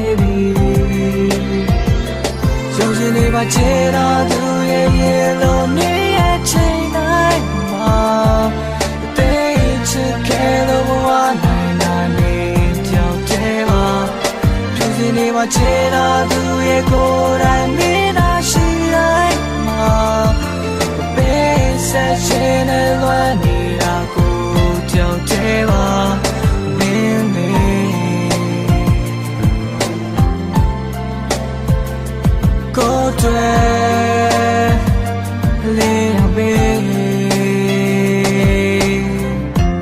baby ရုပ်ရှင်လေးပါချေတော်သူရဲ့ရေလိုနေရဲ့ချိန်တိုင်းမှာတိတ်ချစ်ခဲ့လို့ဘဝနိုင်တာနေကြောက်တယ်ပါဖြူစင်လေးပါချေတော်သူရဲ့ကိုယ်တိုင်မင်းသာရှိတိုင်းမှာပေးဆက်ရှင်နဲ့လွမ်းနေတာကိုကြောက်တယ်ပါကိုယ်တွေလေးရပဲ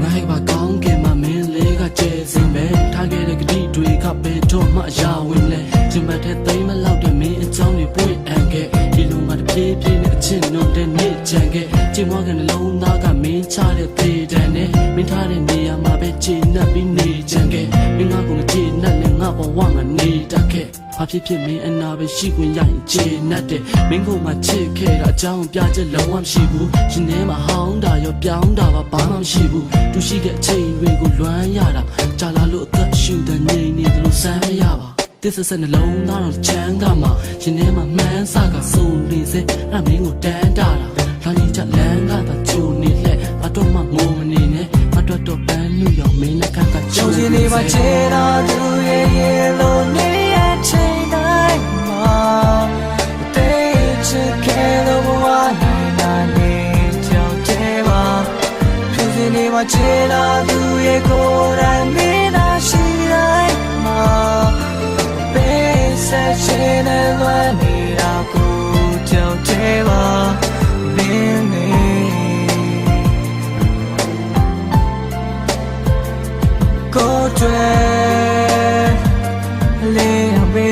ငါ့ဘာကောင်းကင်မှာမင်းလေးကကျဲစင်ပဲထားခဲ့တဲ့ဂတိတွေကပဲတော့မှရာဝင်လဲကျမတဲ့သိမ်းမလောက်တဲ့မင်းအကြောင်းတွေပွင့်အံခဲ့ဒီလိုမှတပြေးပြေးနဲ့အချစ်နှုတ်တဲ့နေ့ချန်ခဲ့ကျင်မောကနှလုံးသားကမင်းချတဲ့ပေတန်နဲ့မင်းထားတဲ့နေရာမှာပဲခြေနှက်ပြီးနေချန်ခဲ့မင်းကကိုခြေနှက်နဲ့ငါဘဝမှာနေတတ်ခဲ့ဘာဖြစ်ဖြစ်မင်းအနာပဲရှိခွင့်ရရင်ခြေနှက်တဲ့မင်းကိုမှချစ်ခဲ့တာအကြောင်းပြချက်လုံးဝမရှိဘူးရှင်ထဲမှာဟောင်းတာရောပြောင်းတာပါဘာမှမရှိဘူးသူရှိတဲ့အချိန်တွေကိုလွမ်းရတာကြာလာလို့အသက်ရှူတဲ့နေနေတယ်လို့စမ်းမရပါတစ်စက်နှလုံးသားတော့ချမ်းသာမှာရှင်ထဲမှာမှန်းစကစုံနေစေအဲ့မင်းကိုတန်းတာလာကြီးချက်လန်းကသာချိုနေလှဲ့ဘာတော့မှငိုမနေနဲ့ဘာတော့ပန်းလူရောမင်းနဲ့ကချိုးရှင်နေပါချေတော်သူရဲ့ရေလိုနေရဲ့ချိန်တိုင်းမှာတိတ်ချစ်ခဲ့လို့ဘဝနိုင်တာနေကြောက်တယ်ပါဖြူစင်နေပါချေတော်သူရဲ့ကိုယ်တိုင်မင်းသာရှိတိုင်းမှာပေးဆက်ရှင်နဲ့လွမ်းနေတာကိုကြောက်တယ်ပါမင်းကိုယ်တွေလေးရပဲ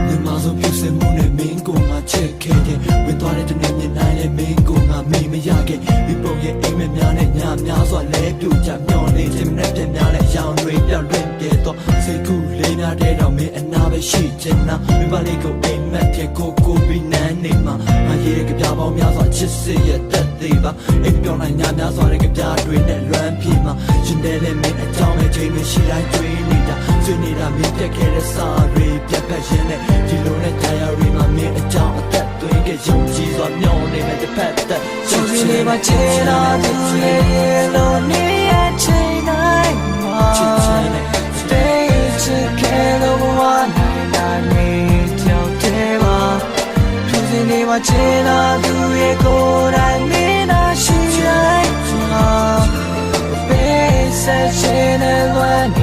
ဒီမှာဆိုပြစမှုနဲ့မင်းကိုငါချက်ခဲ့တယ်ဝင်သွားတဲ့တနေ့ညနိုင်နဲ့မင်းကိုငါမေ့မရခဲ့ဒီပုံရဲ့အိမ်မက်များနဲ့ညများစွာလဲပြူချမျောနေခြင်းနဲ့ပြန်များနဲ့ရောင်တွေပြောင်းလွင်ပြတော့စိတ်ကူးလေးနာတဲ့တော့မင်းအနာပဲရှိချင်တာမိဘလေးကိုအိမ်မက်တဲ့ကိုပြီးနန်းနေမှာငါရေးတဲ့ကြပြပေါင်းများစွာချစ်စစ်ရဲ့တက်သေးပါအိမ်ပြောင်းနိုင်ညများစွာတဲ့ကြပြတွေနဲ့လွမ်းပြေမှာရှင်တဲ့လည်းမင်းအကြောင်းနဲ့ချိန်မရှိတိုင်းတွေ့နေတာဆွေးနေတာမင်းပြက်ခဲ့တဲ့စာတွေပြက်ဖက်ရင်းနဲ့ဒီလိုနဲ့ diary မှာမင်းအကြောင်းအသက်သွင်းခဲ့ရုံကြည်စွာမျောနေမဲ့တစ်ဖက်သက်ချစ်ချင်ပါချေတော်သူရဲ့လိုနေရဲ့ချိန်တိုင်းမှာချစ်ချင်တဲ့ချစ်ခဲ့လို့ဘဝနိုင်တာနေကြောက်တယ်ပါဖြူစင်နေပါချေတော်သူရဲ့ကိုယ်တိုင်မင်းသာရှိတိုင်းမှာပေးဆက်ရှင်နဲ့လွမ်း